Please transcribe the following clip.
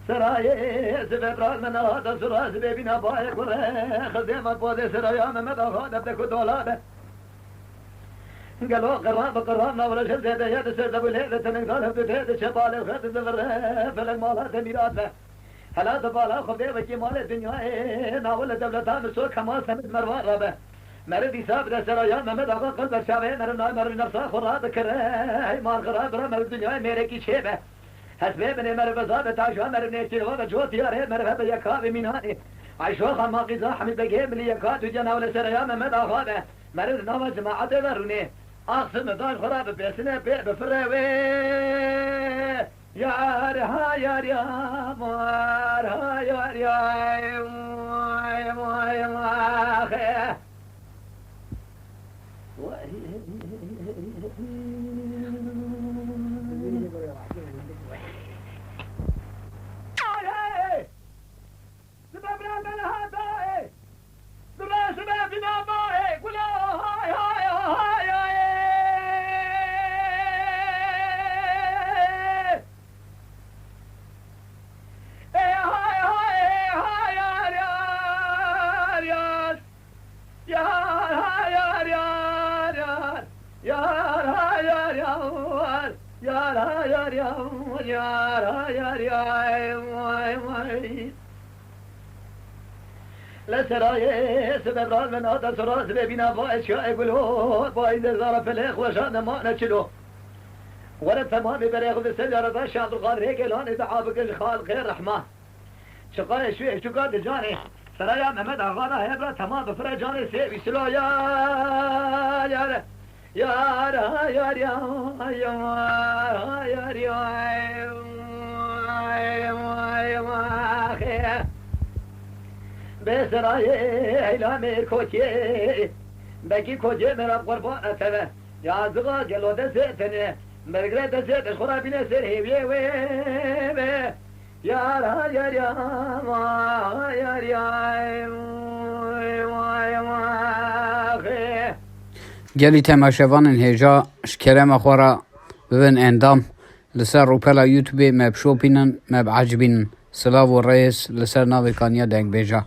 سرای زبرال من هذا سراز ببینا بای کره خزیمت بود سرایا محمد آقا دبته کدولا قالوا قررنا ولا شد يد سرد ابو الهيد تنقال هبت هيد شبال الخد زبر فلك مالات ميراث هلا دبالا خبي وكي مال الدنيا ناول دولتان سو كمال سمت مروان ربه مرد حساب ده سرايا محمد آقا قلب شاوه مرد نفسا خراد كره هي مال خراب مرد الدنيا میره کی شبه حسبه من مرد بزاد تاشوا مرد نيتي و جو تيار مرد يكا بمناني عيشو خما قزا حمد بگه من يكا تجنا ولا سرايا محمد آقا ده مرد نام جماعت ورونه أقسم دار خراب بسنة بفروي يا ها يا مار ها يا ما خي لسراي سبب من هذا سراس ببينا فايش يقولوا بايد زار فلخ وشان ما نشلو ورد تمام بريغ بالسجارة شاطر قال هيك لون تعابك الخالق خير رحمه شقاي شوي شو قاد جاني سرايا محمد اغانا هبره تمام بفرج جاني سيبي سلو يا يا بسرای ایلام کوچی بگی کوچی مرا قربان اتنه یا زغا گلو دستنه مرگره دست خرابینه سر هیویه وی یارا یارا ما گلی تماشاوان هجا شکرم خورا ببن اندام لسر روپلا یوتیوب مب شوپینن مب عجبین سلاو و رئیس لسر ناوی کانیا دنگ بیجا